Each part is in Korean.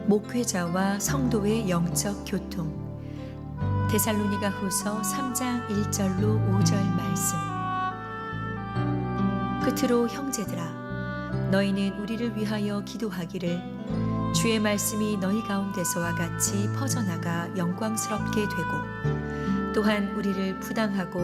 목회자와 성도의 영적 교통. 데살로니가 후서 3장 1절로 5절 말씀. 끝으로 형제들아, 너희는 우리를 위하여 기도하기를, 주의 말씀이 너희 가운데서와 같이 퍼져나가 영광스럽게 되고, 또한 우리를 부당하고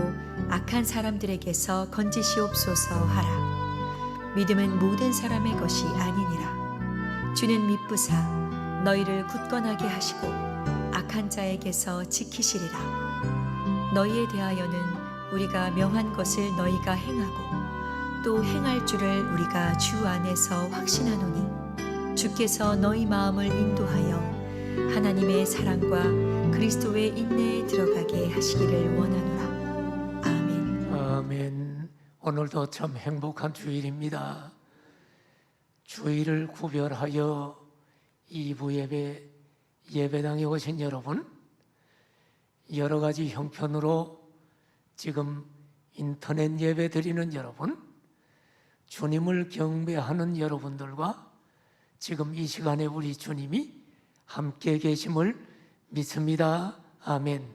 악한 사람들에게서 건지시옵소서 하라. 믿음은 모든 사람의 것이 아니니라. 주는 미쁘사 너희를 굳건하게 하시고 악한 자에게서 지키시리라. 너희에 대하여는 우리가 명한 것을 너희가 행하고 또 행할 줄을 우리가 주 안에서 확신하노니, 주께서 너희 마음을 인도하여 하나님의 사랑과 그리스도의 인내에 들어가게 하시기를 원하노라. 아멘. 아멘. 오늘도 참 행복한 주일입니다. 주일을 구별하여 2부 예배당에 오신 여러분, 여러 가지 형편으로 지금 인터넷 예배 드리는 여러분, 주님을 경배하는 여러분들과 지금 이 시간에 우리 주님이 함께 계심을 믿습니다. 아멘.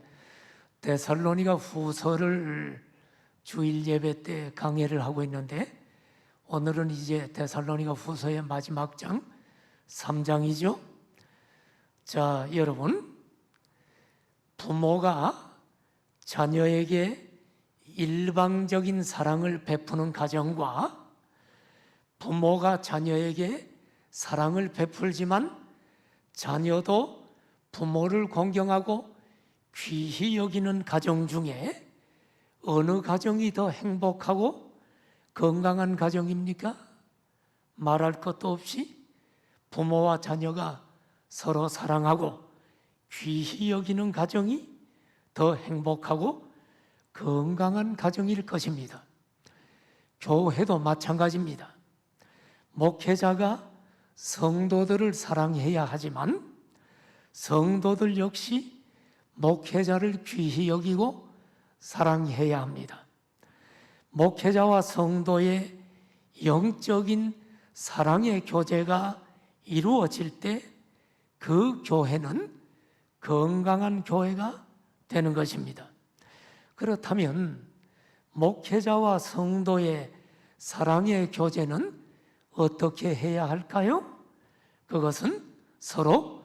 데살로니가 후서를 주일 예배 때 강해를 하고 있는데, 오늘은 이제 데살로니가 후서의 마지막 장 3장이죠. 자, 여러분, 부모가 자녀에게 일방적인 사랑을 베푸는 가정과 부모가 자녀에게 사랑을 베풀지만 자녀도 부모를 공경하고 귀히 여기는 가정 중에 어느 가정이 더 행복하고 건강한 가정입니까? 말할 것도 없이 부모와 자녀가 서로 사랑하고 귀히 여기는 가정이 더 행복하고 건강한 가정일 것입니다. 교회도 마찬가지입니다. 목회자가 성도들을 사랑해야 하지만 성도들 역시 목회자를 귀히 여기고 사랑해야 합니다. 목회자와 성도의 영적인 사랑의 교제가 이루어질 때 그 교회는 건강한 교회가 되는 것입니다. 그렇다면 목회자와 성도의 사랑의 교제는 어떻게 해야 할까요? 그것은 서로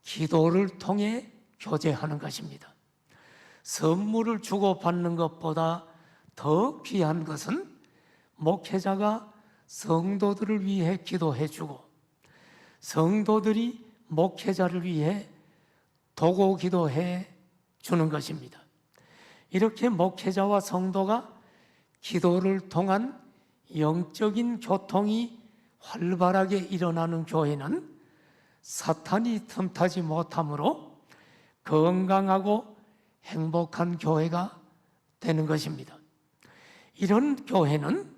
기도를 통해 교제하는 것입니다. 선물을 주고받는 것보다 더 귀한 것은 목회자가 성도들을 위해 기도해 주고 성도들이 목회자를 위해 도고 기도해 주는 것입니다. 이렇게 목회자와 성도가 기도를 통한 영적인 교통이 활발하게 일어나는 교회는 사탄이 틈타지 못하므로 건강하고 행복한 교회가 되는 것입니다. 이런 교회는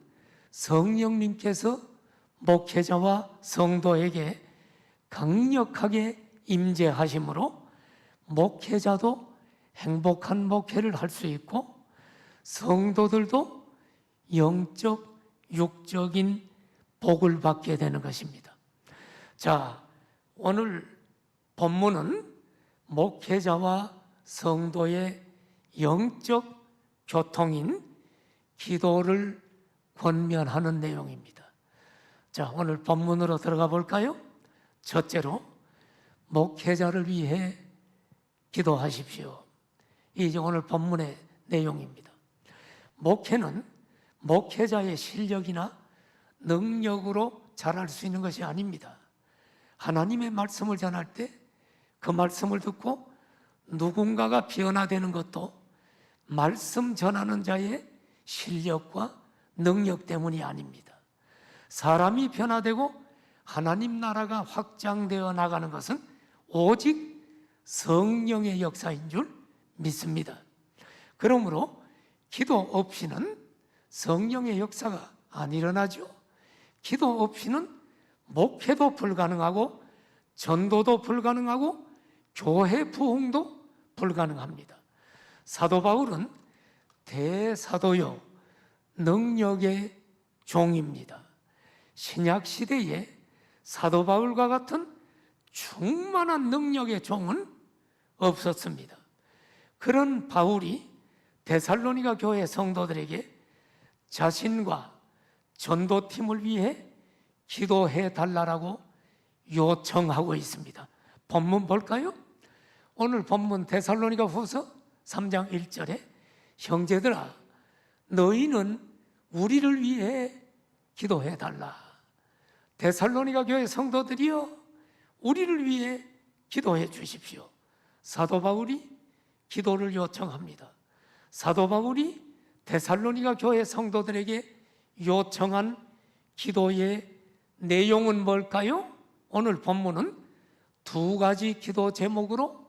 성령님께서 목회자와 성도에게 강력하게 임재하심으로 목회자도 행복한 목회를 할 수 있고 성도들도 영적, 육적인 복을 받게 되는 것입니다. 자, 오늘 본문은 목회자와 성도의 영적 교통인 기도를 권면하는 내용입니다. 자, 오늘 본문으로 들어가 볼까요? 첫째로, 목회자를 위해 기도하십시오. 이제 오늘 본문의 내용입니다. 목회는 목회자의 실력이나 능력으로 잘할 수 있는 것이 아닙니다. 하나님의 말씀을 전할 때 그 말씀을 듣고 누군가가 변화되는 것도 말씀 전하는 자의 실력과 능력 때문이 아닙니다. 사람이 변화되고 하나님 나라가 확장되어 나가는 것은 오직 성령의 역사인 줄 믿습니다. 그러므로 기도 없이는 성령의 역사가 안 일어나죠. 기도 없이는 목회도 불가능하고 전도도 불가능하고 교회 부흥도 불가능합니다. 사도 바울은 대사도요 능력의 종입니다. 신약 시대에 사도 바울과 같은 충만한 능력의 종은 없었습니다. 그런 바울이 데살로니가 교회 성도들에게 자신과 전도팀을 위해 기도해 달라고 요청하고 있습니다. 본문 볼까요? 오늘 본문 데살로니가 후서 3장 1절에 형제들아 너희는 우리를 위해 기도해 달라. 데살로니가 교회 성도들이여 우리를 위해 기도해 주십시오. 사도 바울이 기도를 요청합니다. 사도 바울이 데살로니가 교회 성도들에게 요청한 기도의 내용은 뭘까요? 오늘 본문은 두 가지 기도 제목으로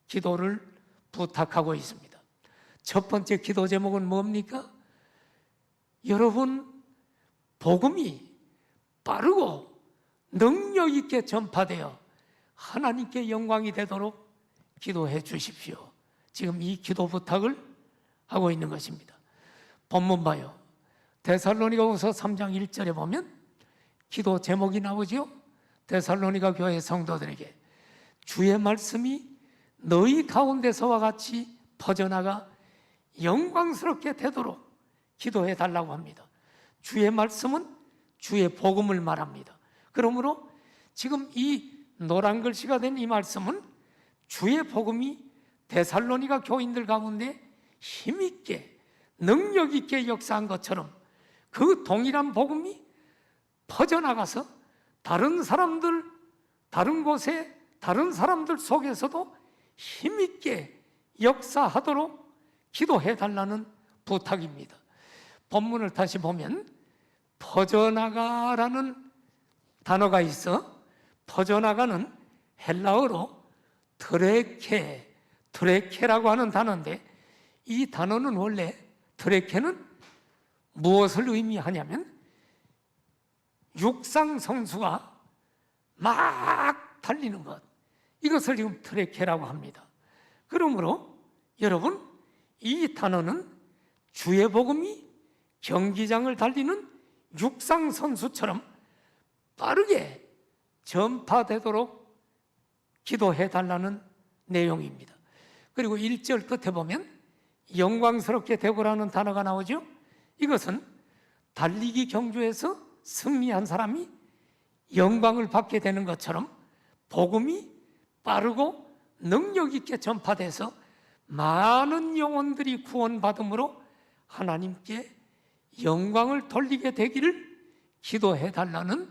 기도를 부탁하고 있습니다. 첫 번째 기도 제목은 뭡니까? 여러분, 복음이 빠르고 능력 있게 전파되어 하나님께 영광이 되도록 기도해 주십시오. 지금 이 기도 부탁을 하고 있는 것입니다. 본문 봐요. 데살로니가후서 3장 1절에 보면 기도 제목이 나오죠. 데살로니가 교회 성도들에게 주의 말씀이 너희 가운데서와 같이 퍼져나가 영광스럽게 되도록 기도해 달라고 합니다. 주의 말씀은 주의 복음을 말합니다. 그러므로 지금 이 노란 글씨가 된 이 말씀은 주의 복음이 데살로니가 교인들 가운데 힘있게 능력있게 역사한 것처럼 그 동일한 복음이 퍼져나가서 다른 사람들, 다른 곳에 다른 사람들 속에서도 힘있게 역사하도록 기도해 달라는 부탁입니다. 본문을 다시 보면 퍼져나가라는 단어가 있어 퍼져나가는 헬라어로 트레케라고 하는 단어인데 이 단어는 원래 트레케는 무엇을 의미하냐면 육상 선수가 막 달리는 것, 이것을 지금 트레케라고 합니다. 그러므로 여러분, 이 단어는 주의 복음이 경기장을 달리는 육상 선수처럼 빠르게 전파되도록 기도해 달라는 내용입니다. 그리고 1절 끝에 보면 영광스럽게 되고라는 단어가 나오죠. 이것은 달리기 경주에서 승리한 사람이 영광을 받게 되는 것처럼 복음이 빠르고 능력 있게 전파돼서 많은 영혼들이 구원받음으로 하나님께 영광을 돌리게 되기를 기도해 달라는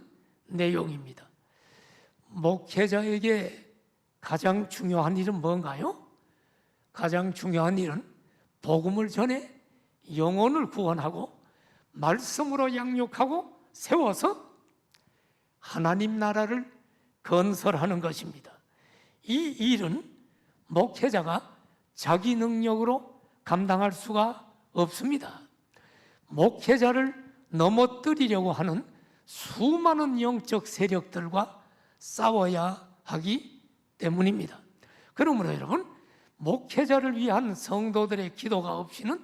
내용입니다. 목회자에게 가장 중요한 일은 뭔가요? 가장 중요한 일은 복음을 전해 영혼을 구원하고 말씀으로 양육하고 세워서 하나님 나라를 건설하는 것입니다. 이 일은 목회자가 자기 능력으로 감당할 수가 없습니다. 목회자를 넘어뜨리려고 하는 수많은 영적 세력들과 싸워야 하기 때문입니다. 그러므로 여러분, 목회자를 위한 성도들의 기도가 없이는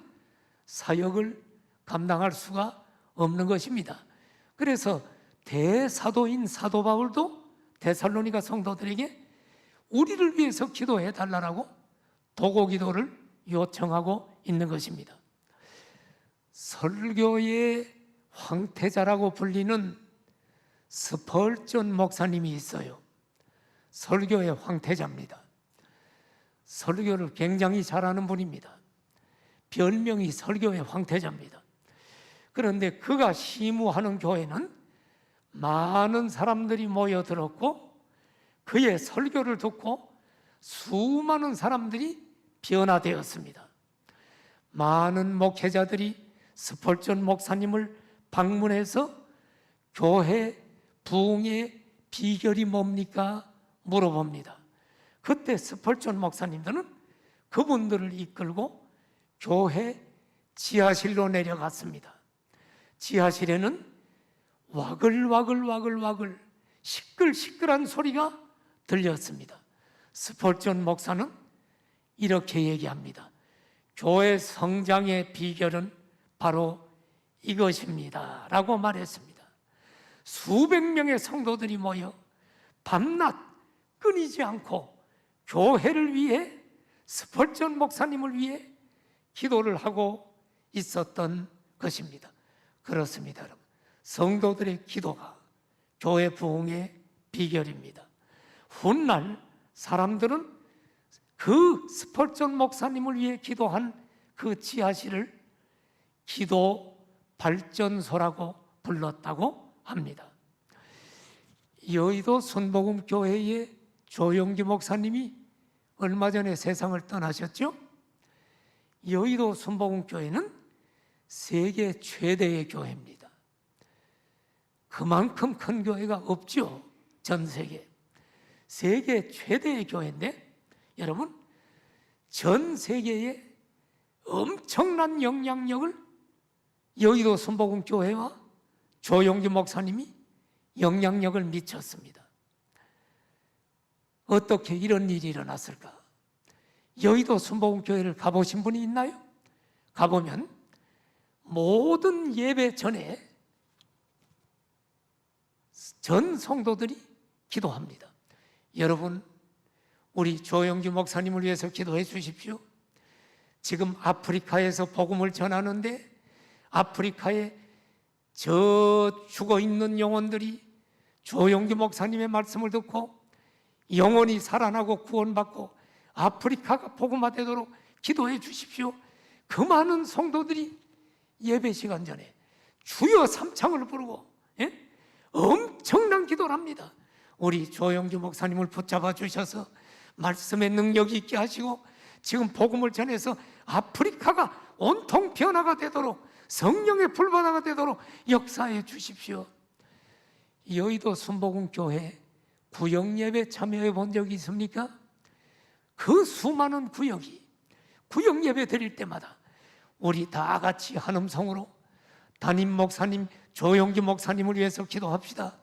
사역을 감당할 수가 없는 것입니다. 그래서 대사도인 사도 바울도 데살로니가 성도들에게 우리를 위해서 기도해 달라고 도고 기도를 요청하고 있는 것입니다. 설교의 황태자라고 불리는 스펄전 목사님이 있어요. 설교의 황태자입니다. 설교를 굉장히 잘하는 분입니다. 별명이 설교의 황태자입니다. 그런데 그가 시무하는 교회는 많은 사람들이 모여들었고 그의 설교를 듣고 수많은 사람들이 변화되었습니다. 많은 목회자들이 스펄전 목사님을 방문해서 교회 부흥의 비결이 뭡니까? 물어봅니다. 그때 스펄전 목사님들은 그분들을 이끌고 교회 지하실로 내려갔습니다. 지하실에는 와글와글 시끌시끌한 소리가 들렸습니다. 스펄전 목사는 이렇게 얘기합니다. 교회 성장의 비결은 바로 이것입니다 라고 말했습니다. 수백 명의 성도들이 모여 밤낮 끊이지 않고 교회를 위해, 스펄전 목사님을 위해 기도를 하고 있었던 것입니다. 그렇습니다, 여러분. 성도들의 기도가 교회 부흥의 비결입니다. 훗날 사람들은 그 스펄전 목사님을 위해 기도한 그 지하실을 기도 발전소라고 불렀다고 합니다. 여의도 순복음교회의 조영기 목사님이 얼마 전에 세상을 떠나셨죠? 여의도 순복음교회는 세계 최대의 교회입니다. 그만큼 큰 교회가 없죠. 전 세계. 세계 최대의 교회인데 여러분, 전 세계에 엄청난 영향력을 여의도 순복음교회와 조영기 목사님이 영향력을 미쳤습니다. 어떻게 이런 일이 일어났을까? 여의도 순복음교회를 가보신 분이 있나요? 가보면 모든 예배 전에 전 성도들이 기도합니다. 여러분, 우리 조영기 목사님을 위해서 기도해 주십시오. 지금 아프리카에서 복음을 전하는데 아프리카에 저 죽어있는 영혼들이 조영기 목사님의 말씀을 듣고 영혼이 살아나고 구원받고 아프리카가 복음화되도록 기도해 주십시오. 그 많은 성도들이 예배 시간 전에 주여 삼창을 부르고 엄청난 기도를 합니다. 우리 조영기 목사님을 붙잡아 주셔서 말씀의 능력이 있게 하시고 지금 복음을 전해서 아프리카가 온통 변화가 되도록 성령의 불바다가 되도록 역사해 주십시오. 여의도 순복음교회 구역예배 참여해 본 적이 있습니까? 그 수많은 구역이 구역예배 드릴 때마다 우리 다 같이 한음성으로 담임 목사님 조영기 목사님을 위해서 기도합시다.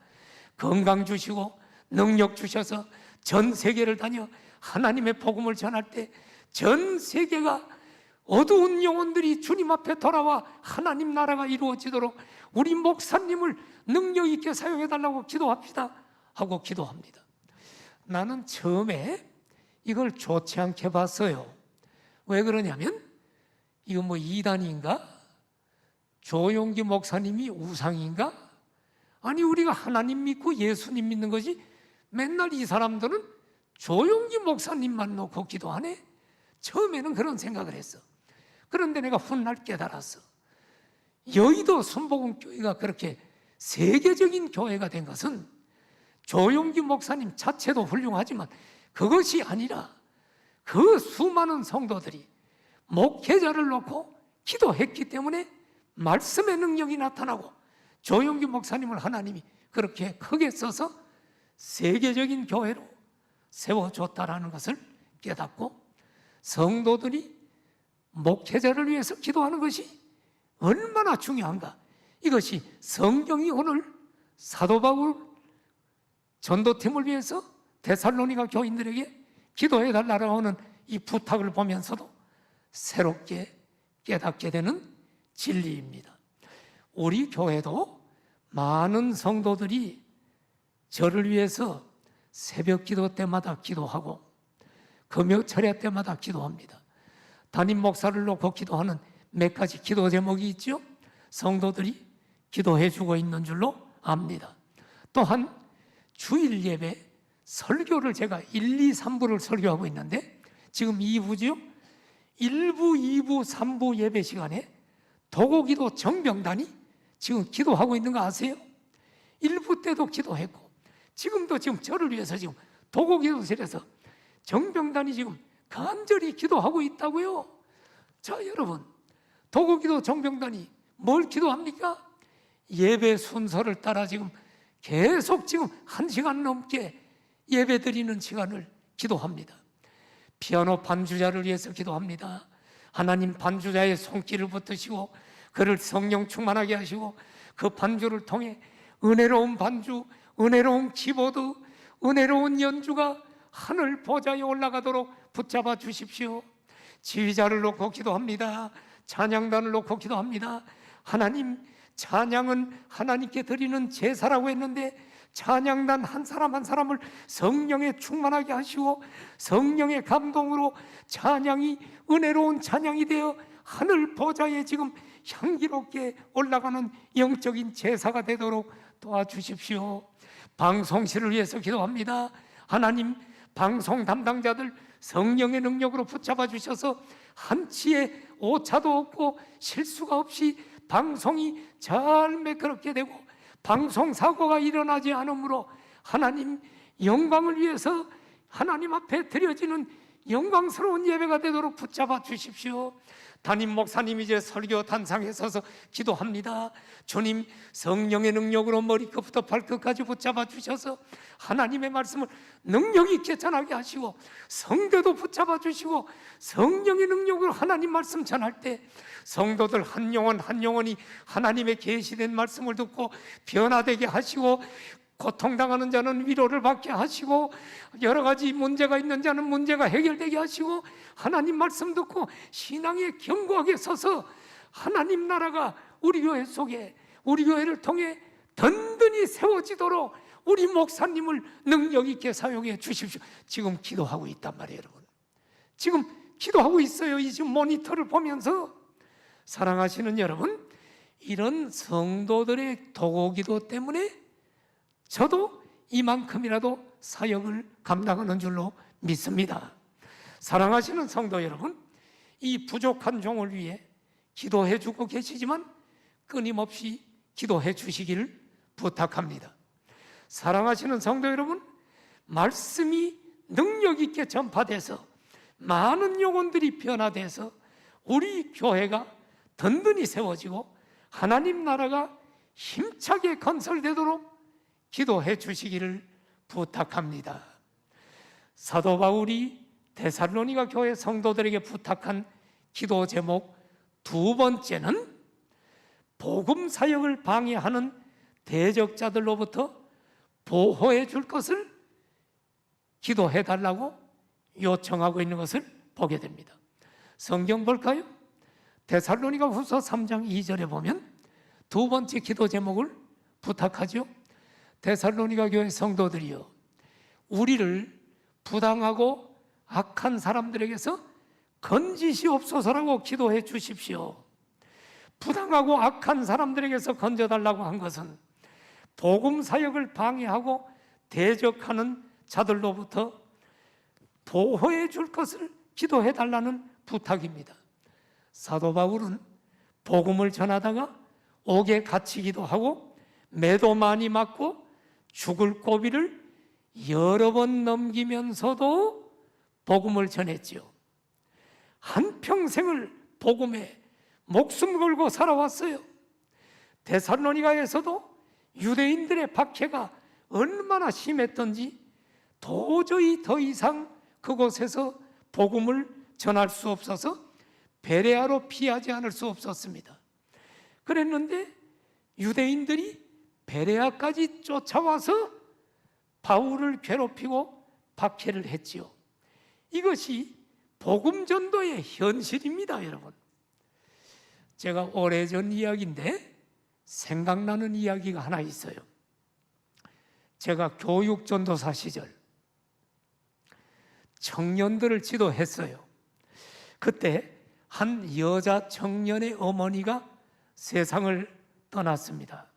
건강 주시고 능력 주셔서 전 세계를 다녀 하나님의 복음을 전할 때 전 세계가 어두운 영혼들이 주님 앞에 돌아와 하나님 나라가 이루어지도록 우리 목사님을 능력 있게 사용해 달라고 기도합시다 하고 기도합니다. 나는 처음에 이걸 좋지 않게 봤어요. 왜 그러냐면 이거 뭐 이단인가? 조용기 목사님이 우상인가? 아니 우리가 하나님 믿고 예수님 믿는 거지 맨날 이 사람들은 조용기 목사님만 놓고 기도하네? 처음에는 그런 생각을 했어. 그런데 내가 훗날 깨달았어. 여의도 순복음교회가 그렇게 세계적인 교회가 된 것은 조용기 목사님 자체도 훌륭하지만 그것이 아니라 그 수많은 성도들이 목회자를 놓고 기도했기 때문에 말씀의 능력이 나타나고 조용기 목사님을 하나님이 그렇게 크게 써서 세계적인 교회로 세워줬다라는 것을 깨닫고 성도들이 목회자를 위해서 기도하는 것이 얼마나 중요한가. 이것이 성경이 오늘 사도 바울 전도팀을 위해서 데살로니가 교인들에게 기도해 달라고 하는 이 부탁을 보면서도 새롭게 깨닫게 되는 진리입니다. 우리 교회도 많은 성도들이 저를 위해서 새벽 기도 때마다 기도하고 금요 철야 때마다 기도합니다. 담임 목사를 놓고 기도하는 몇 가지 기도 제목이 있죠. 성도들이 기도해 주고 있는 줄로 압니다. 또한 주일 예배 설교를 제가 1, 2, 3부를 설교하고 있는데 지금 2부죠. 1부, 2부, 3부 예배 시간에 도고기도 정병단이 지금 기도하고 있는 거 아세요? 1부 때도 기도했고 지금도 지금 저를 위해서 지금 도고기도실에서 정병단이 지금 간절히 기도하고 있다고요. 자 여러분, 도고기도 정병단이 뭘 기도합니까? 예배 순서를 따라 지금 계속 지금 1시간 넘게 예배 드리는 시간을 기도합니다. 피아노 반주자를 위해서 기도합니다. 하나님 반주자의 손길을 붙드시고 그를 성령 충만하게 하시고 그 반주를 통해 은혜로운 반주, 은혜로운 키보드, 은혜로운 연주가 하늘 보좌에 올라가도록 붙잡아 주십시오. 지휘자를 놓고 기도합니다. 찬양단을 놓고 기도합니다. 하나님, 찬양은 하나님께 드리는 제사라고 했는데 찬양단 한 사람 한 사람을 성령에 충만하게 하시고 성령의 감동으로 찬양이 은혜로운 찬양이 되어 하늘 보좌에 지금 향기롭게 올라가는 영적인 제사가 되도록 도와주십시오. 방송실을 위해서 기도합니다. 하나님, 방송 담당자들 성령의 능력으로 붙잡아 주셔서 한치의 오차도 없고 실수가 없이 방송이 잘 매끄럽게 되고 방송 사고가 일어나지 않으므로 하나님 영광을 위해서 하나님 앞에 드려지는 영광스러운 예배가 되도록 붙잡아 주십시오. 담임 목사님 이제 설교 단상에 서서 기도합니다. 주님, 성령의 능력으로 머리끝부터 발끝까지 붙잡아 주셔서 하나님의 말씀을 능력 있게 전하게 하시고 성도도 붙잡아 주시고 성령의 능력으로 하나님 말씀 전할 때 성도들 한 영혼 한 영혼이 하나님의 계시된 말씀을 듣고 변화되게 하시고 고통당하는 자는 위로를 받게 하시고 여러 가지 문제가 있는 자는 문제가 해결되게 하시고 하나님 말씀 듣고 신앙에 견고하게 서서 하나님 나라가 우리 교회 속에 우리 교회를 통해 든든히 세워지도록 우리 목사님을 능력 있게 사용해 주십시오. 지금 기도하고 있단 말이에요, 여러분. 지금 기도하고 있어요. 이 지금 모니터를 보면서. 사랑하시는 여러분, 이런 성도들의 도구기도 때문에 저도 이만큼이라도 사역을 감당하는 줄로 믿습니다. 사랑하시는 성도 여러분, 이 부족한 종을 위해 기도해 주고 계시지만 끊임없이 기도해 주시기를 부탁합니다. 사랑하시는 성도 여러분, 말씀이 능력 있게 전파돼서 많은 영혼들이 변화돼서 우리 교회가 든든히 세워지고 하나님 나라가 힘차게 건설되도록 기도해 주시기를 부탁합니다. 사도 바울이 데살로니가 교회 성도들에게 부탁한 기도 제목 두 번째는 복음 사역을 방해하는 대적자들로부터 보호해 줄 것을 기도해 달라고 요청하고 있는 것을 보게 됩니다. 성경 볼까요? 데살로니가 후서 3장 2절에 보면 두 번째 기도 제목을 부탁하죠. 데살로니가 교회 성도들이여, 우리를 부당하고 악한 사람들에게서 건지시옵소서라고 기도해 주십시오. 부당하고 악한 사람들에게서 건져달라고 한 것은 복음 사역을 방해하고 대적하는 자들로부터 보호해 줄 것을 기도해 달라는 부탁입니다. 사도 바울은 복음을 전하다가 옥에 갇히기도 하고 매도 많이 맞고 죽을 고비를 여러 번 넘기면서도 복음을 전했지요. 한평생을 복음에 목숨 걸고 살아왔어요. 데살로니가에서도 유대인들의 박해가 얼마나 심했던지 도저히 더 이상 그곳에서 복음을 전할 수 없어서 베레아로 피하지 않을 수 없었습니다. 그랬는데 유대인들이 베레아까지 쫓아와서 바울을 괴롭히고 박해를 했지요. 이것이 복음 전도의 현실입니다, 여러분. 제가 오래전 이야기인데 생각나는 이야기가 하나 있어요. 제가 교육 전도사 시절 청년들을 지도했어요. 그때 한 여자 청년의 어머니가 세상을 떠났습니다.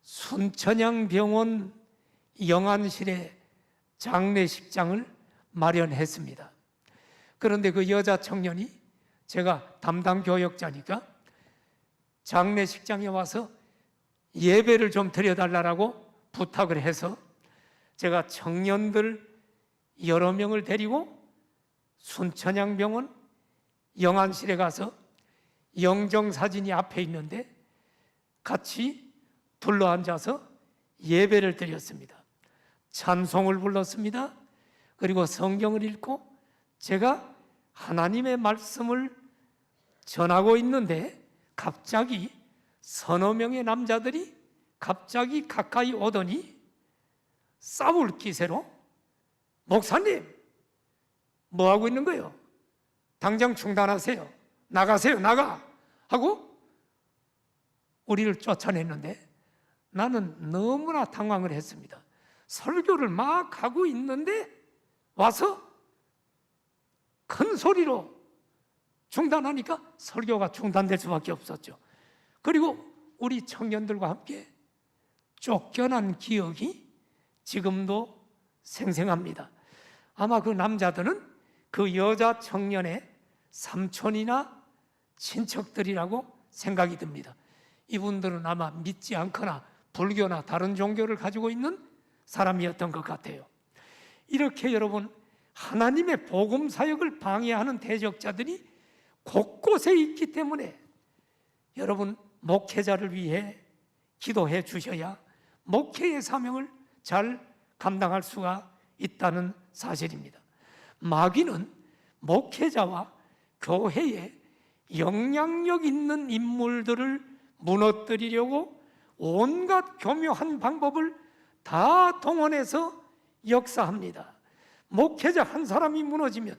순천향병원 영안실에 장례식장을 마련했습니다. 그런데 그 여자 청년이, 제가 담당 교역자니까 장례식장에 와서 예배를 좀 드려달라고 부탁을 해서 제가 청년들 여러 명을 데리고 순천향병원 영안실에 가서 영정사진이 앞에 있는데 같이 둘러앉아서 예배를 드렸습니다. 찬송을 불렀습니다. 그리고 성경을 읽고 제가 하나님의 말씀을 전하고 있는데 갑자기 서너 명의 남자들이 갑자기 가까이 오더니 싸울 기세로, 목사님 뭐 하고 있는 거예요? 당장 중단하세요. 나가세요. 나가! 하고 우리를 쫓아냈는데 나는 너무나 당황을 했습니다. 설교를 막 하고 있는데 와서 큰 소리로 중단하니까 설교가 중단될 수밖에 없었죠. 그리고 우리 청년들과 함께 쫓겨난 기억이 지금도 생생합니다. 아마 그 남자들은 그 여자 청년의 삼촌이나 친척들이라고 생각이 듭니다. 이분들은 아마 믿지 않거나 불교나 다른 종교를 가지고 있는 사람이었던 것 같아요. 이렇게 여러분, 하나님의 복음 사역을 방해하는 대적자들이 곳곳에 있기 때문에 여러분, 목회자를 위해 기도해 주셔야 목회의 사명을 잘 감당할 수가 있다는 사실입니다. 마귀는 목회자와 교회에 영향력 있는 인물들을 무너뜨리려고 온갖 교묘한 방법을 다 동원해서 역사합니다. 목회자 한 사람이 무너지면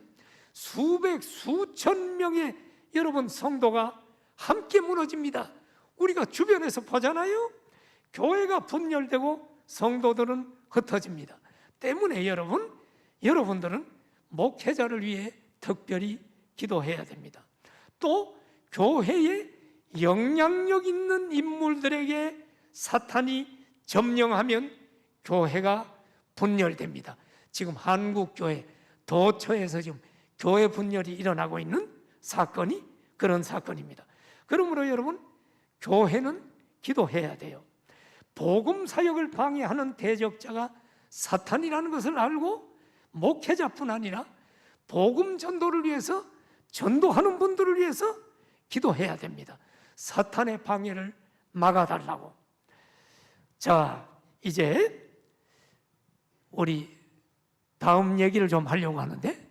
수백, 수천 명의 여러분 성도가 함께 무너집니다. 우리가 주변에서 보잖아요. 교회가 분열되고 성도들은 흩어집니다. 때문에 여러분들은 목회자를 위해 특별히 기도해야 됩니다. 또 교회에 영향력 있는 인물들에게 사탄이 점령하면 교회가 분열됩니다. 지금 한국교회 도처에서 지금 교회 분열이 일어나고 있는 사건이 그런 사건입니다. 그러므로 여러분, 교회는 기도해야 돼요. 복음 사역을 방해하는 대적자가 사탄이라는 것을 알고 목회자뿐 아니라 복음 전도를 위해서 전도하는 분들을 위해서 기도해야 됩니다. 사탄의 방해를 막아달라고. 자, 이제 우리 다음 얘기를 좀 하려고 하는데,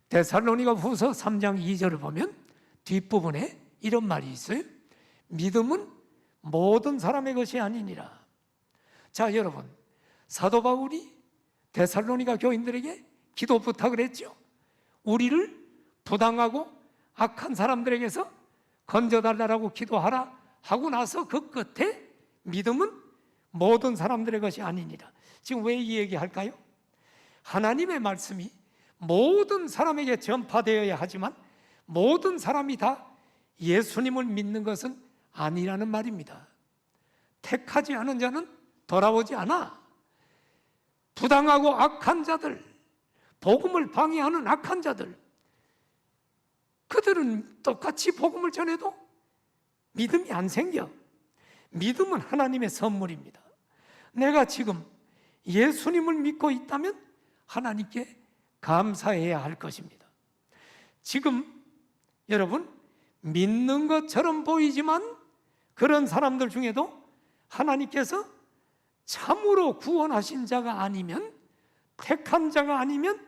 데살로니가 후서 3장 2절을 보면 뒷부분에 이런 말이 있어요. 믿음은 모든 사람의 것이 아니니라. 자, 여러분, 사도 바울이 데살로니가 교인들에게 기도 부탁을 했죠. 우리를 부당하고 악한 사람들에게서 건져달라고 기도하라 하고 나서 그 끝에 믿음은 모든 사람들의 것이 아니니라. 지금 왜 이 얘기할까요? 하나님의 말씀이 모든 사람에게 전파되어야 하지만 모든 사람이 다 예수님을 믿는 것은 아니라는 말입니다. 택하지 않은 자는 돌아오지 않아. 부당하고 악한 자들, 복음을 방해하는 악한 자들, 그들은 똑같이 복음을 전해도 믿음이 안 생겨. 믿음은 하나님의 선물입니다. 내가 지금 예수님을 믿고 있다면 하나님께 감사해야 할 것입니다. 지금 여러분, 믿는 것처럼 보이지만 그런 사람들 중에도 하나님께서 참으로 구원하신 자가 아니면, 택한 자가 아니면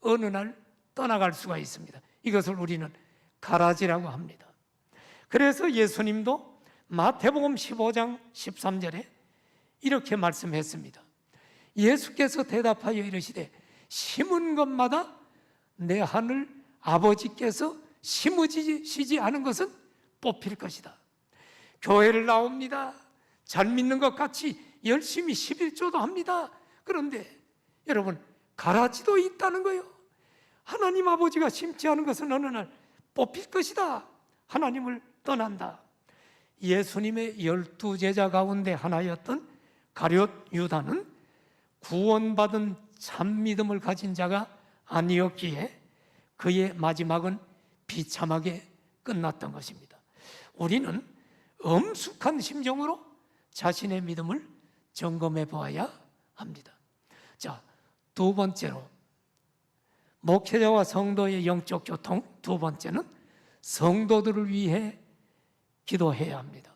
어느 날 떠나갈 수가 있습니다. 이것을 우리는 가라지라고 합니다. 그래서 예수님도 마태복음 15장 13절에 이렇게 말씀했습니다. 예수께서 대답하여 이르시되 심은 것마다 내 하늘 아버지께서 심으시지 않은 것은 뽑힐 것이다. 교회를 나옵니다. 잘 믿는 것 같이 열심히 11조도 합니다. 그런데 여러분, 가라지도 있다는 거예요. 하나님 아버지가 심지 않은 것은 어느 날 뽑힐 것이다. 하나님을 떠난다. 예수님의 12제자 가운데 하나였던 가룟 유다는 구원받은 참 믿음을 가진 자가 아니었기에 그의 마지막은 비참하게 끝났던 것입니다. 우리는 엄숙한 심정으로 자신의 믿음을 점검해 보아야 합니다. 자, 두 번째로 목회자와 성도의 영적 교통, 두 번째는 성도들을 위해 기도해야 합니다.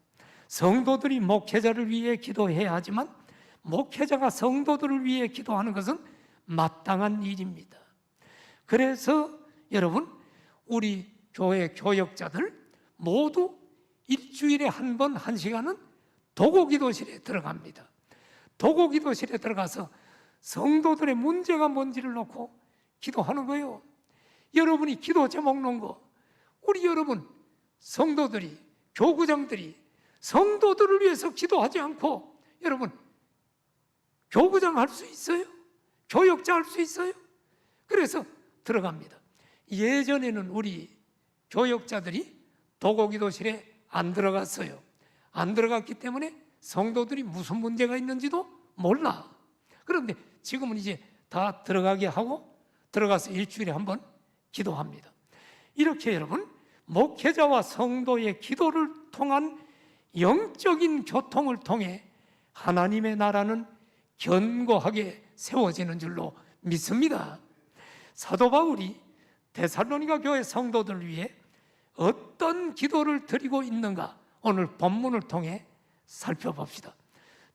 성도들이 목회자를 위해 기도해야 하지만 목회자가 성도들을 위해 기도하는 것은 마땅한 일입니다. 그래서 여러분, 우리 교회 교역자들 모두 일주일에 한 번 1시간은 도고기도실에 들어갑니다. 도고기도실에 들어가서 성도들의 문제가 뭔지를 놓고 기도하는 거예요. 여러분이 기도 제목 놓은 거, 우리 여러분 성도들이, 교구장들이 성도들을 위해서 기도하지 않고 여러분 교구장 할 수 있어요? 교역자 할 수 있어요? 그래서 들어갑니다. 예전에는 우리 교역자들이 도고기도실에 안 들어갔어요. 안 들어갔기 때문에 성도들이 무슨 문제가 있는지도 몰라. 그런데 지금은 이제 다 들어가게 하고 들어가서 일주일에 한 번 기도합니다. 이렇게 여러분 목회자와 성도의 기도를 통한 영적인 교통을 통해 하나님의 나라는 견고하게 세워지는 줄로 믿습니다. 사도 바울이 데살로니가 교회 성도들을 위해 어떤 기도를 드리고 있는가 오늘 본문을 통해 살펴봅시다.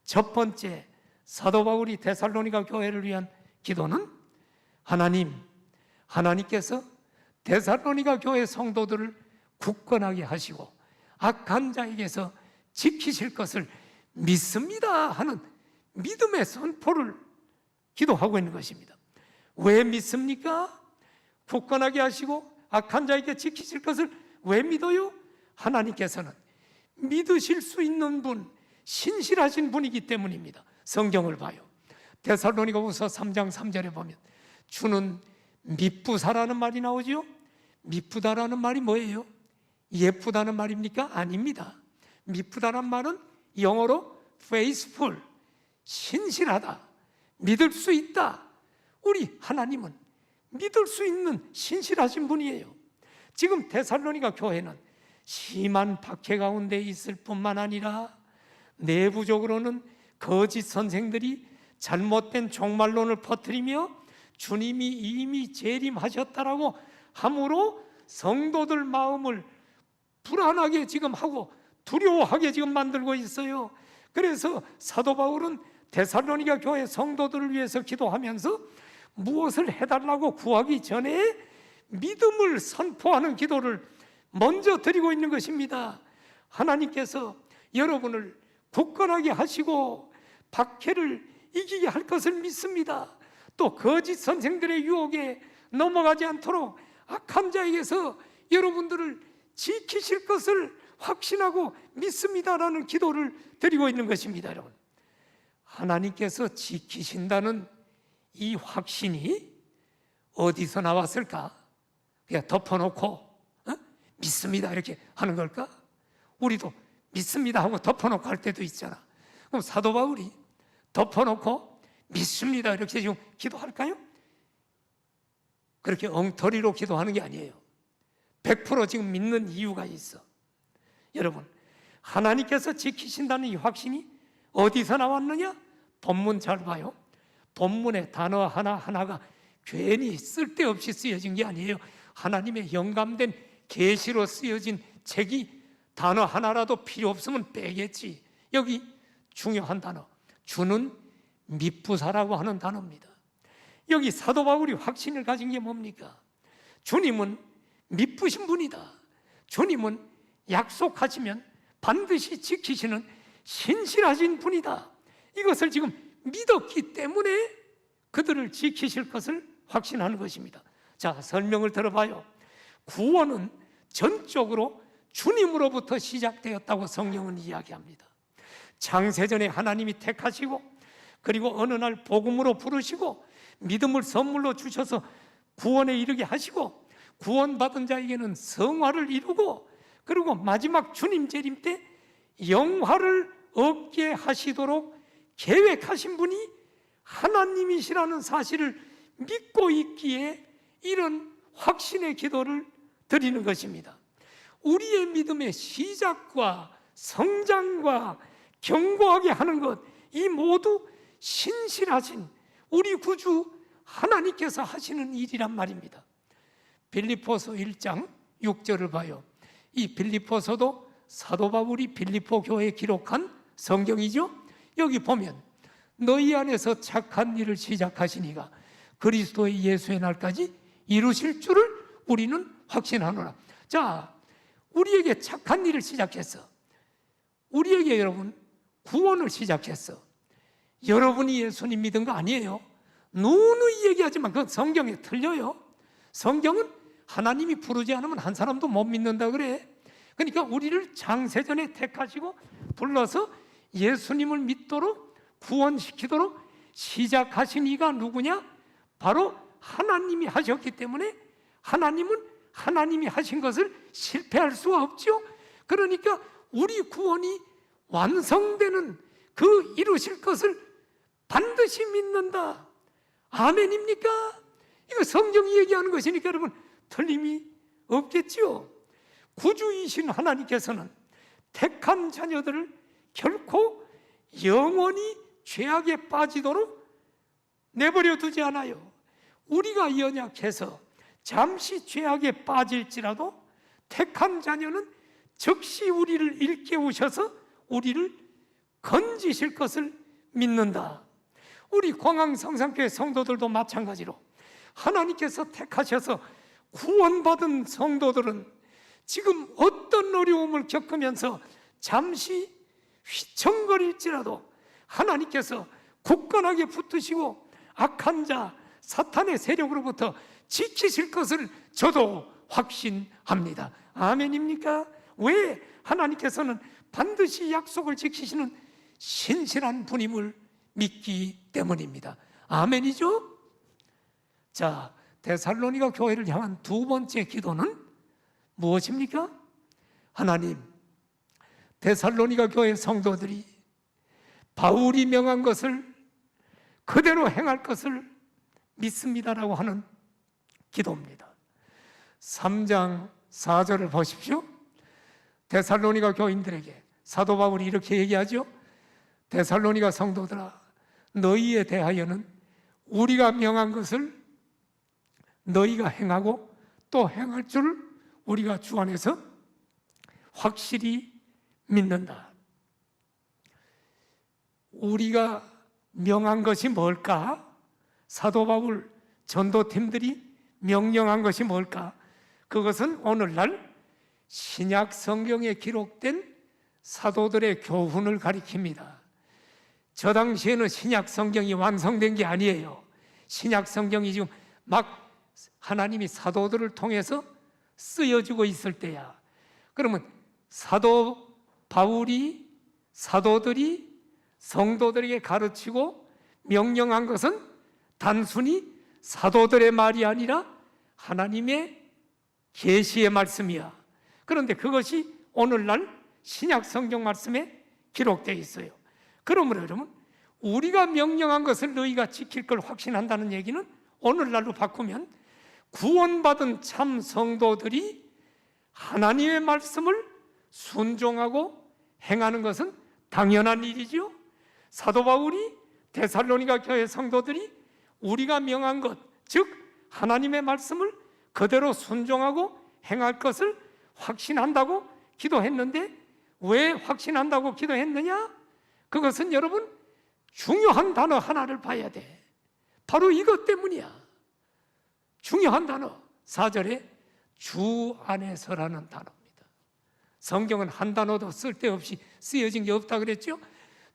첫 번째, 사도 바울이 데살로니가 교회를 위한 기도는 하나님께서 데살로니가 교회 성도들을 굳건하게 하시고 악한 자에게서 지키실 것을 믿습니다 하는 믿음의 선포를 기도하고 있는 것입니다. 왜 믿습니까? 굳건하게 하시고 악한 자에게 지키실 것을 왜 믿어요? 하나님께서는 믿으실 수 있는 분, 신실하신 분이기 때문입니다. 성경을 봐요. 데살로니가후서 3장 3절에 보면 주는 미쁘사라는 말이 나오죠. 미쁘다라는 말이 뭐예요? 예쁘다는 말입니까? 아닙니다. 미쁘다는 말은 영어로 faithful, 신실하다, 믿을 수 있다. 우리 하나님은 믿을 수 있는 신실하신 분이에요. 지금 데살로니가 교회는 심한 박해 가운데 있을 뿐만 아니라 내부적으로는 거짓 선생들이 잘못된 종말론을 퍼뜨리며 주님이 이미 재림하셨다라고 함으로 성도들 마음을 불안하게 지금 하고 두려워하게 지금 만들고 있어요. 그래서 사도 바울은 데살로니가 교회 성도들을 위해서 기도하면서 무엇을 해달라고 구하기 전에 믿음을 선포하는 기도를 먼저 드리고 있는 것입니다. 하나님께서 여러분을 굳건하게 하시고 박해를 이기게 할 것을 믿습니다. 또 거짓 선생들의 유혹에 넘어가지 않도록 악한 자에게서 여러분들을 지키실 것을 확신하고 믿습니다라는 기도를 드리고 있는 것입니다. 여러분, 하나님께서 지키신다는 이 확신이 어디서 나왔을까? 그냥 덮어놓고 믿습니다 이렇게 하는 걸까? 우리도 믿습니다 하고 덮어놓고 할 때도 있잖아. 그럼 사도 바울이 덮어놓고 믿습니다 이렇게 지금 기도할까요? 그렇게 엉터리로 기도하는 게 아니에요. 100% 지금 믿는 이유가 있어. 여러분, 하나님께서 지키신다는 이 확신이 어디서 나왔느냐? 본문 잘 봐요. 본문의 단어 하나하나가 괜히 쓸데없이 쓰여진 게 아니에요. 하나님의 영감된 계시로 쓰여진 책이 단어 하나라도 필요 없으면 빼겠지. 여기 중요한 단어, 주는 미쁘사라고 하는 단어입니다. 여기 사도 바울이 확신을 가진 게 뭡니까? 주님은 미쁘신 분이다. 주님은 약속하시면 반드시 지키시는 신실하신 분이다. 이것을 지금 믿었기 때문에 그들을 지키실 것을 확신하는 것입니다. 자, 설명을 들어봐요. 구원은 전적으로 주님으로부터 시작되었다고 성경은 이야기합니다. 창세전에 하나님이 택하시고 그리고 어느 날 복음으로 부르시고 믿음을 선물로 주셔서 구원에 이르게 하시고 구원받은 자에게는 성화를 이루고 그리고 마지막 주님 재림 때 영화를 얻게 하시도록 계획하신 분이 하나님이시라는 사실을 믿고 있기에 이런 확신의 기도를 드리는 것입니다. 우리의 믿음의 시작과 성장과 견고하게 하는 것, 이 모두 신실하신 우리 구주 하나님께서 하시는 일이란 말입니다. 빌립보서 1장 6절을 봐요. 이 빌립보서도 사도 바울이 빌립보 교회에 기록한 성경이죠. 여기 보면 너희 안에서 착한 일을 시작하시니가 그리스도의 예수의 날까지 이루실 줄을 우리는 확신하노라. 자, 우리에게 착한 일을 시작했어. 우리에게 여러분 구원을 시작했어. 여러분이 예수님 믿은 거 아니에요. 누누이 얘기하지만 그건 성경에 틀려요. 성경은 하나님이 부르지 않으면 한 사람도 못 믿는다 그래. 그러니까 우리를 창세전에 택하시고 불러서 예수님을 믿도록 구원시키도록 시작하신 이가 누구냐? 바로 하나님이 하셨기 때문에 하나님은 하나님이 하신 것을 실패할 수가 없죠. 그러니까 우리 구원이 완성되는 그 이루실 것을 반드시 믿는다. 아멘입니까? 이거 성경이 얘기하는 것이니까 여러분 틀림이 없겠죠. 구주이신 하나님께서는 택한 자녀들을 결코 영원히 죄악에 빠지도록 내버려 두지 않아요. 우리가 연약해서 잠시 죄악에 빠질지라도 택한 자녀는 즉시 우리를 일깨우셔서 우리를 건지실 것을 믿는다. 우리 광항성산교회 성도들도 마찬가지로 하나님께서 택하셔서 구원받은 성도들은 지금 어떤 어려움을 겪으면서 잠시 휘청거릴지라도 하나님께서 굳건하게 붙드시고 악한 자 사탄의 세력으로부터 지키실 것을 저도 확신합니다. 아멘입니까? 왜? 하나님께서는 반드시 약속을 지키시는 신실한 분임을 믿기 때문입니다. 아멘이죠? 자, 데살로니가 교회를 향한 두 번째 기도는 무엇입니까? 하나님, 데살로니가 교회 성도들이 바울이 명한 것을 그대로 행할 것을 믿습니다라고 하는 기도입니다. 3장 4절을 보십시오. 데살로니가 교인들에게 사도 바울이 이렇게 얘기하죠. 데살로니가 성도들아, 너희에 대하여는 우리가 명한 것을 너희가 행하고 또 행할 줄 우리가 주 안에서 확실히 믿는다. 우리가 명한 것이 뭘까? 사도 바울 전도팀들이 명령한 것이 뭘까? 그것은 오늘날 신약 성경에 기록된 사도들의 교훈을 가리킵니다. 저 당시에는 신약 성경이 완성된 게 아니에요. 신약 성경이 지금 막 하나님이 사도들을 통해서 쓰여지고 있을 때야. 그러면 사도 바울이 사도들이 성도들에게 가르치고 명령한 것은 단순히 사도들의 말이 아니라 하나님의 계시의 말씀이야. 그런데 그것이 오늘날 신약 성경 말씀에 기록되어 있어요. 그러므로 여러분, 우리가 명령한 것을 너희가 지킬 걸 확신한다는 얘기는 오늘날로 바꾸면 구원받은 참 성도들이 하나님의 말씀을 순종하고 행하는 것은 당연한 일이죠. 사도 바울이 데살로니가 교회 성도들이 우리가 명한 것, 즉 하나님의 말씀을 그대로 순종하고 행할 것을 확신한다고 기도했는데 왜 확신한다고 기도했느냐? 그것은 여러분 중요한 단어 하나를 봐야 돼. 바로 이것 때문이야. 중요한 단어 4절에 주 안에서라는 단어입니다. 성경은 한 단어도 쓸데없이 쓰여진 게 없다 그랬죠?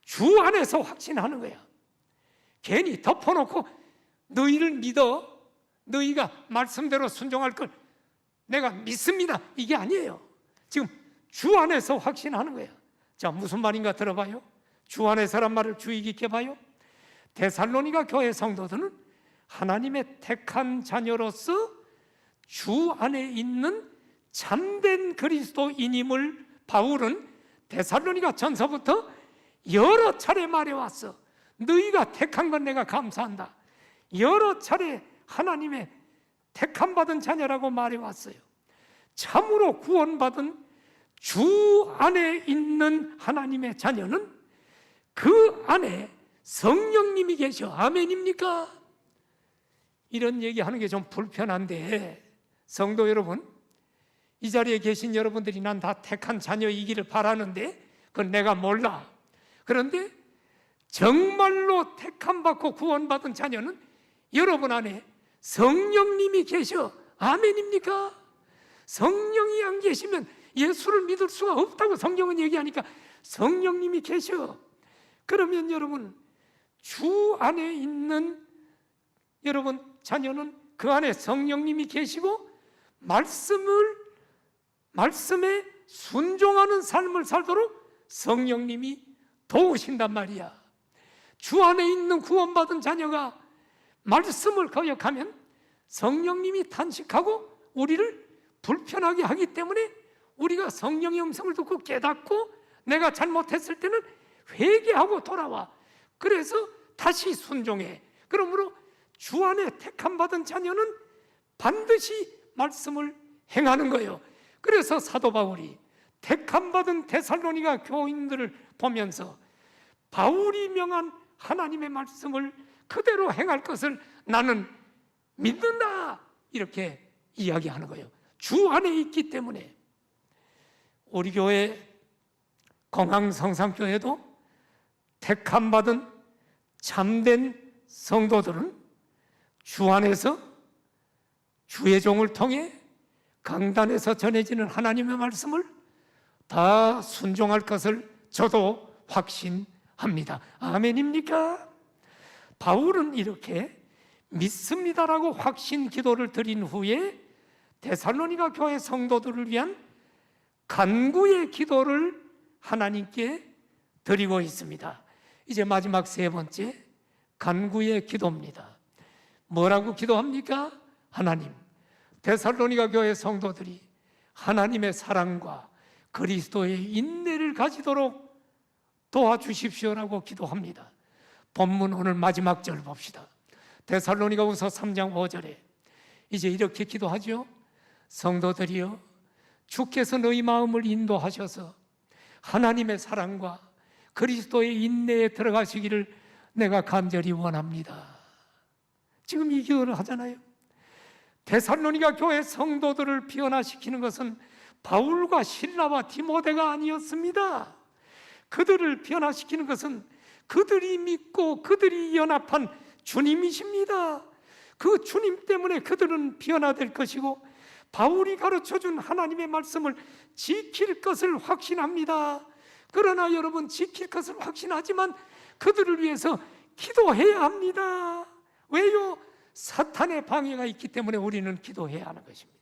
주 안에서 확신하는 거야. 괜히 덮어놓고 너희를 믿어, 너희가 말씀대로 순종할 걸 내가 믿습니다, 이게 아니에요. 지금 주 안에서 확신하는 거야. 자, 무슨 말인가 들어봐요. 주 안에서란 말을 주의 깊게 봐요. 데살로니가 교회 성도들은 하나님의 택한 자녀로서 주 안에 있는 참된 그리스도인임을 바울은 데살로니가 전서부터 여러 차례 말해왔어. 너희가 택한 건 내가 감사한다. 여러 차례 하나님의 택함받은 자녀라고 말해왔어요. 참으로 구원받은 주 안에 있는 하나님의 자녀는 그 안에 성령님이 계셔. 아멘입니까? 이런 얘기하는 게 좀 불편한데 성도 여러분, 이 자리에 계신 여러분들이 난 다 택한 자녀이기를 바라는데 그건 내가 몰라. 그런데 정말로 택함받고 구원받은 자녀는 여러분 안에 성령님이 계셔. 아멘입니까? 성령이 안 계시면 예수를 믿을 수가 없다고 성경은 얘기하니까 성령님이 계셔. 그러면 여러분 주 안에 있는 여러분 자녀는 그 안에 성령님이 계시고 말씀에 순종하는 삶을 살도록 성령님이 도우신단 말이야. 주 안에 있는 구원받은 자녀가 말씀을 거역하면 성령님이 탄식하고 우리를 불편하게 하기 때문에 우리가 성령의 음성을 듣고 깨닫고 내가 잘못했을 때는 회개하고 돌아와. 그래서 다시 순종해. 그러므로 주 안에 택함받은 자녀는 반드시 말씀을 행하는 거예요. 그래서 사도 바울이 택함받은 데살로니가 교인들을 보면서 바울이 명한 하나님의 말씀을 그대로 행할 것을 나는 믿는다, 이렇게 이야기하는 거예요. 주 안에 있기 때문에. 우리 교회 공항성산교회도 택함받은 참된 성도들은 주 안에서 주의 종을 통해 강단에서 전해지는 하나님의 말씀을 다 순종할 것을 저도 확신합니다. 아멘입니까? 바울은 이렇게 믿습니다라고 확신 기도를 드린 후에 데살로니가 교회 성도들을 위한 간구의 기도를 하나님께 드리고 있습니다. 이제 마지막 세 번째 간구의 기도입니다. 뭐라고 기도합니까? 하나님, 데살로니가 교회 성도들이 하나님의 사랑과 그리스도의 인내를 가지도록 도와주십시오라고 기도합니다. 본문 오늘 마지막 절 봅시다. 데살로니가후서 3장 5절에 이제 이렇게 기도하죠. 성도들이여, 주께서 너희 마음을 인도하셔서 하나님의 사랑과 그리스도의 인내에 들어가시기를 내가 간절히 원합니다. 지금 이 기도를 하잖아요. 데살로니가 교회 성도들을 변화시키는 것은 바울과 실라와 디모데가 아니었습니다. 그들을 변화시키는 것은 그들이 믿고 그들이 연합한 주님이십니다. 그 주님 때문에 그들은 변화될 것이고 바울이 가르쳐준 하나님의 말씀을 지킬 것을 확신합니다. 그러나 여러분, 지킬 것을 확신하지만 그들을 위해서 기도해야 합니다. 왜요? 사탄의 방해가 있기 때문에 우리는 기도해야 하는 것입니다.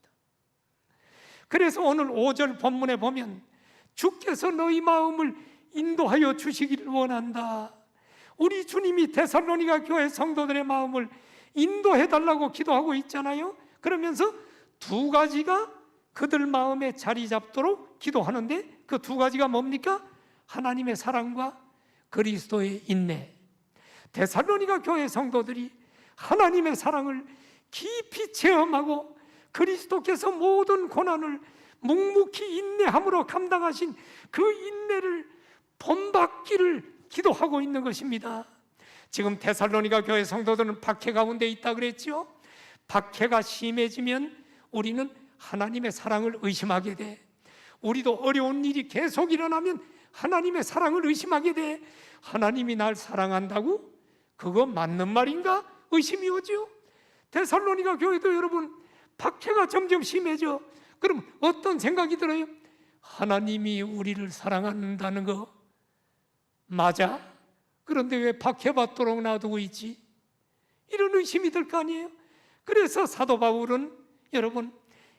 그래서 오늘 5절 본문에 보면 주께서 너희 마음을 인도하여 주시기를 원한다. 우리 주님이 데살로니가 교회 성도들의 마음을 인도해 달라고 기도하고 있잖아요. 그러면서 두 가지가 그들 마음에 자리 잡도록 기도하는데 그 두 가지가 뭡니까? 하나님의 사랑과 그리스도의 인내. 데살로니가 교회 성도들이 하나님의 사랑을 깊이 체험하고 그리스도께서 모든 고난을 묵묵히 인내함으로 감당하신 그 인내를 본받기를 기도하고 있는 것입니다. 지금 데살로니가 교회 성도들은 박해 가운데 있다 그랬죠. 박해가 심해지면 우리는 하나님의 사랑을 의심하게 돼. 우리도 어려운 일이 계속 일어나면 하나님의 사랑을 의심하게 돼. 하나님이 날 사랑한다고? 그거 맞는 말인가? 의심이 오죠. 데살로니가 교회도 여러분 박해가 점점 심해져. 그럼 어떤 생각이 들어요? 하나님이 우리를 사랑한다는 거 맞아? 그런데 왜 박해받도록 놔두고 있지? 이런 의심이 들 거 아니에요? 그래서 사도 바울은 여러분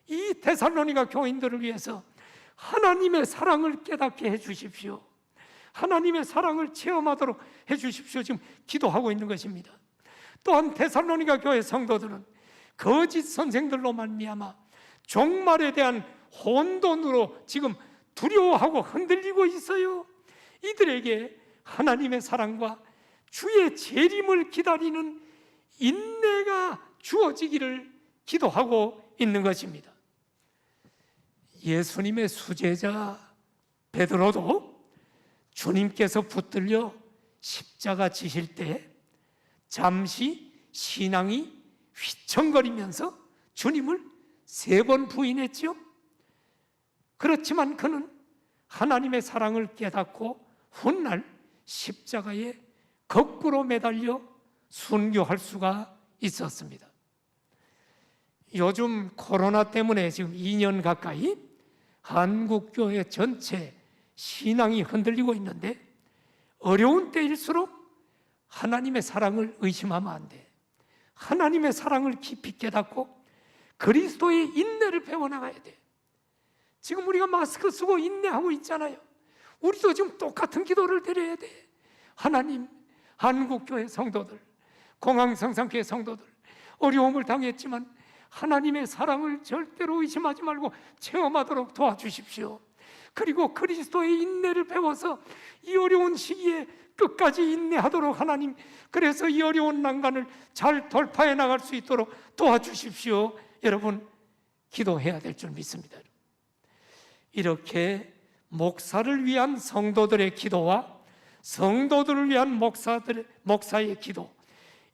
이 데살로니가 교인들을 위해서 하나님의 사랑을 깨닫게 해주십시오. 하나님의 사랑을 체험하도록 해주십시오. 지금 기도하고 있는 것입니다. 또한 데살로니가 교회 성도들은 거짓 선생들로 말미암아 종말에 대한 혼돈으로 지금 두려워하고 흔들리고 있어요. 이들에게 하나님의 사랑과 주의 재림을 기다리는 인내가 주어지기를 기도하고 있는 것입니다. 예수님의 수제자 베드로도 주님께서 붙들려 십자가 지실 때 잠시 신앙이 휘청거리면서 주님을 3번 부인했죠. 그렇지만 그는 하나님의 사랑을 깨닫고 훗날 십자가에 거꾸로 매달려 순교할 수가 있었습니다. 요즘 코로나 때문에 지금 2년 가까이 한국교회 전체 신앙이 흔들리고 있는데 어려운 때일수록 하나님의 사랑을 의심하면 안 돼. 하나님의 사랑을 깊이 깨닫고 그리스도의 인내를 배워나가야 돼. 지금 우리가 마스크 쓰고 인내하고 있잖아요. 우리도 지금 똑같은 기도를 드려야 돼. 하나님, 한국교회 성도들, 공항성산교회 성도들 어려움을 당했지만 하나님의 사랑을 절대로 의심하지 말고 체험하도록 도와주십시오. 그리고 그리스도의 인내를 배워서 이 어려운 시기에 끝까지 인내하도록 하나님, 그래서 이 어려운 난간을 잘 돌파해 나갈 수 있도록 도와주십시오. 여러분, 기도해야 될 줄 믿습니다. 이렇게 목사를 위한 성도들의 기도와 성도들을 위한 목사의 기도,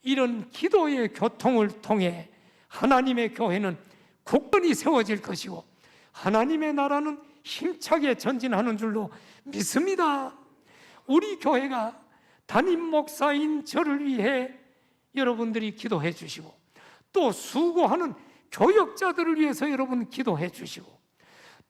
이런 기도의 교통을 통해 하나님의 교회는 굳건히 세워질 것이고 하나님의 나라는 힘차게 전진하는 줄로 믿습니다. 우리 교회가 담임 목사인 저를 위해 여러분들이 기도해 주시고, 또 수고하는 교역자들을 위해서 여러분 기도해 주시고,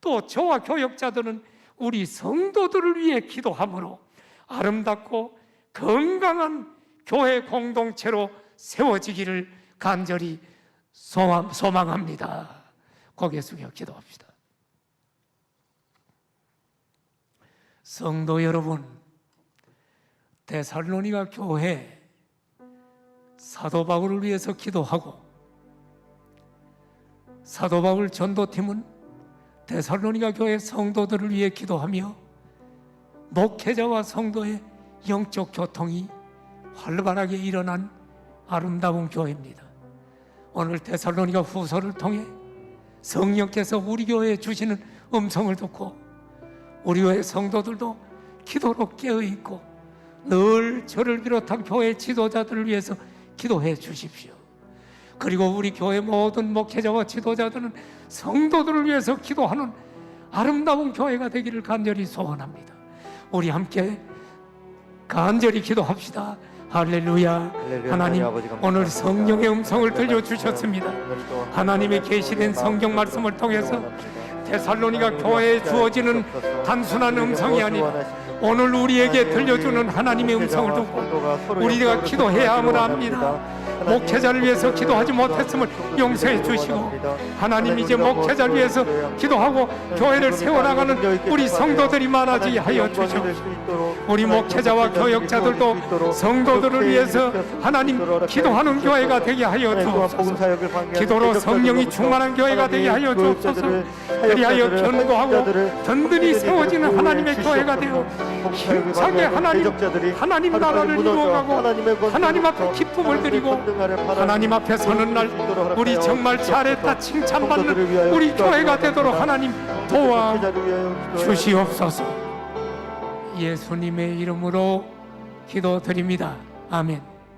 또 저와 교역자들은 우리 성도들을 위해 기도함으로 아름답고 건강한 교회 공동체로 세워지기를 간절히 소망합니다. 고개 숙여 기도합시다. 성도 여러분, 데살로니가 교회 사도 바울을 위해서 기도하고, 사도 바울 전도팀은 데살로니가 교회 성도들을 위해 기도하며 목회자와 성도의 영적 교통이 활발하게 일어난 아름다운 교회입니다. 오늘 데살로니가 후서를 통해 성령께서 우리 교회에 주시는 음성을 듣고 우리 교회 성도들도 기도로 깨어있고 늘 저를 비롯한 교회 지도자들을 위해서 기도해 주십시오. 그리고 우리 교회 모든 목회자와 지도자들은 성도들을 위해서 기도하는 아름다운 교회가 되기를 간절히 소원합니다. 우리 함께 간절히 기도합시다. 할렐루야. 하나님, 오늘 성령의 음성을 들려주셨습니다. 하나님의 계시된 성경 말씀을 통해서 데살로니가 교회에 주어지는 단순한 음성이 아니라 오늘 우리에게 들려주는 하나님의 음성을 듣고 우리가 기도해야 함을 압니다. 목회자를 위해서 기도하지 못했음을 용서해 주시고, 하나님 이제 목회자를 위해서 기도하고 교회를 세워나가는 우리 성도들이 많아지게 하여 주시옵소서. 우리 목회자와 교역자들도 성도들을 위해서 하나님 기도하는 교회가 되게 하여 주옵소서. 기도로 성령이 충만한 교회가 되게 하여 주옵소서. 그리하여 견고하고 든든히 세워지는 하나님의 교회가 되어 힘차게 하나님 나라를 이루어가고 하나님 앞에 기쁨을 드리고 하나님 앞에 서는 날 우리 정말 잘했다 칭찬받는 우리 교회가 되도록 하나님 도와 주시옵소서. 예수님의 이름으로 기도드립니다. 아멘.